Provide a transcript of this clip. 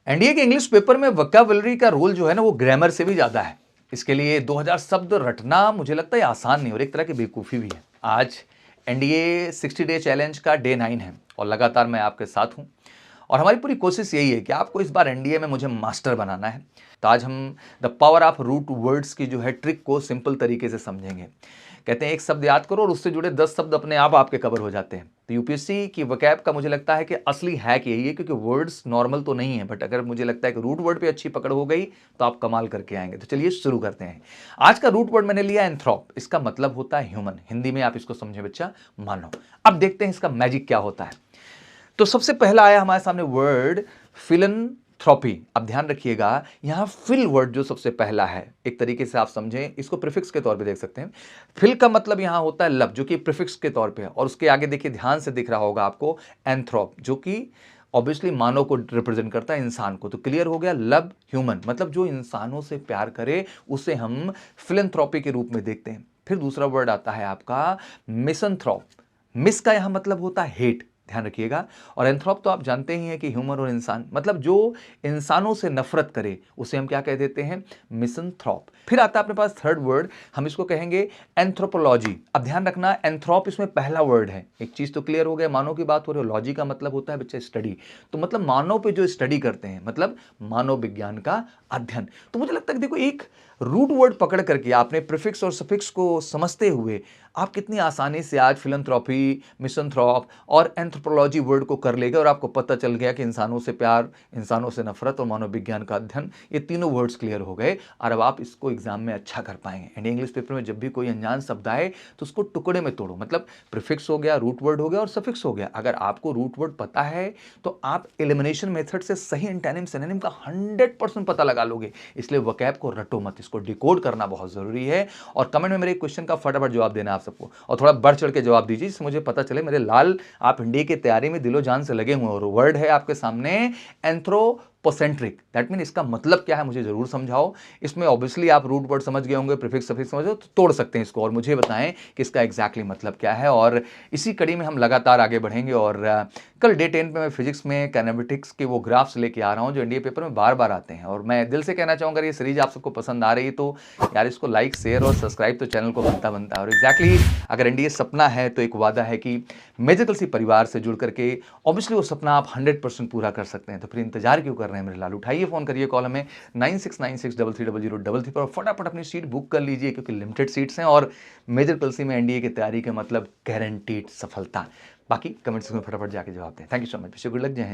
NDA के English paper में vocabulary का रोल जो है ना वो ग्रामर से भी ज्यादा है। इसके लिए 2000 शब्द रटना मुझे लगता है आसान नहीं और एक तरह की बेवकूफ़ी भी है। आज एनडीए 60 डे चैलेंज का डे 9 है और लगातार मैं आपके साथ हूं और हमारी पूरी कोशिश यही है कि आपको इस बार एनडीए में मुझे मास्टर बनाना है। तो आज हम the power of root words की जो है ट्रिक को सिंपल तरीके से समझेंगे। कहते हैं एक शब्द याद करो और उससे जुड़े 10 शब्द अपने आप आपके कवर हो जाते हैं। तो यूपीएससी की वोकैब का मुझे लगता है कि असली हैक यही है, क्योंकि वर्ड्स नॉर्मल तो नहीं है, बट अगर मुझे लगता है कि रूट वर्ड पे अच्छी पकड़ हो गई तो आप कमाल करके आएंगे। तो चलिए शुरू करते हैं। आज का रूट वर्ड मैंने लिया एंथ्रोप। इसका मतलब होता है ह्यूमन। हिंदी में आप इसको समझे बच्चा, मानव। अब देखते हैं इसका मैजिक क्या होता है। तो सबसे पहला आया हमारे सामने वर्ड फिलैंथ्रोपी। अब ध्यान रखिएगा, यहां फिल वर्ड जो सबसे पहला है, एक तरीके से आप समझें इसको प्रीफिक्स के तौर पे देख सकते हैं। फिल का मतलब यहां होता है लब, जो कि प्रीफिक्स के तौर पे है, और उसके आगे देखिए ध्यान से दिख रहा होगा आपको एंथ्रोप, जो कि ऑब्वियसली मानव को रिप्रेजेंट करता है, इंसान को। तो क्लियर हो गया, लब ह्यूमन मतलब जो इंसानों से प्यार करे उसे हम फिलैंथ्रोपी के रूप में देखते हैं। फिर दूसरा वर्ड आता है आपका मिसंथ्रोप। मिस का यहां मतलब होता है हेट, ध्यान रखिएगा। और एंथ्रोप तो आप जानते ही हैं कि ह्यूमन और इंसान, मतलब जो इंसानों से नफरत करे उसे हम क्या कह देते हैं, मिसंथ्रोप। फिर आता है अपने पास थर्ड वर्ड, हम इसको कहेंगे एंथ्रोपोलॉजी। अब ध्यान रखना, एंथ्रोप इसमें पहला वर्ड है। एक चीज तो क्लियर हो गया, मानव की बात हो रही है, लॉजी का मतलब होता है बच्चे स्टडी। तो मतलब मानव पे जो स्टडी करते हैं, मतलब मानव विज्ञान का अध्ययन। तो मुझे लगता है कि देखो, एक रूट वर्ड पकड़ करके आपने प्रीफिक्स और सफिक्स को समझते हुए आप कितनी आसानी से आज फिलैंथ्रोपी, मिसंथ्रोप और एंथ्रोपोलॉजी वर्ड को कर लेगा, और आपको पता चल गया कि इंसानों से प्यार, इंसानों से नफरत और मानव विज्ञान का अध्ययन, ये तीनों वर्ड्स क्लियर हो गए। और अब आप इसको एग्जाम में अच्छा कर पाएंगे। एंड इंग्लिश पेपर में जब भी कोई अनजान शब्द आए तो उसको टुकड़े में तोड़ो, मतलब प्रीफिक्स हो गया, रूट वर्ड हो गया और सफिक्स हो गया। अगर आपको रूट वर्ड पता है तो आप एलिमिनेशन मेथड से सही एंटोनिम सिनोनिम का 100% पता लगा लोगे। इसलिए वोकैब को रटो मत, इसको डिकोड करना बहुत जरूरी है। और कमेंट में मेरे क्वेश्चन का फटाफट जवाब देना आप सबको, और थोड़ा बढ़ चढ़ के जवाब दीजिए, जिससे मुझे पता चले मेरे लाल आप इंडिया की तैयारी में दिलो जान से लगे हुए। और वर्ड है आपके सामने एंथ्रोपोसेंट्रिक। दैट मीन इसका मतलब क्या है मुझे जरूर समझाओ। इसमें ऑब्वियसली आप रूट वर्ड समझ गए होंगे, प्रीफिक्स सफिक्स समझ गए, तो तोड़ सकते हैं इसको और मुझे बताएं कि इसका एग्जैक्टली मतलब क्या है। और इसी कड़ी में हम लगातार आगे बढ़ेंगे। और कल डे 10 पे मैं फिजिक्स में कैनेमेटिक्स के वो ग्राफ्स लेके आ रहा हूं जो इंडिया पेपर में बार बार आते हैं। और मैं दिल से कहना चाहूंगा, ये सीरीज आप सबको पसंद आ रही है तो यार इसको लाइक, शेयर और सब्सक्राइब तो चैनल को बनता बनता है। और एग्जैक्टली अगर एनडीए सपना है तो एक वादा है कि मेजर कलसी परिवार से जुड़ करके ऑब्वियसली वो सपना आप 100% पूरा कर सकते हैं। तो फिर इंतजार क्यों कर रहे हैं मेरे लाल, उठाइए फोन करिए, कॉल हमें 9696330033 पर फटाफट अपनी सीट बुक कर लीजिए, क्योंकि लिमिटेड सीट्स हैं और मेजर कलसी में एनडीए की तैयारी का मतलब गारंटीड सफलता। बाकी कमेंट्स में फटाफट जाके जवाब दें। Thank you so much, good luck, जय हिंद।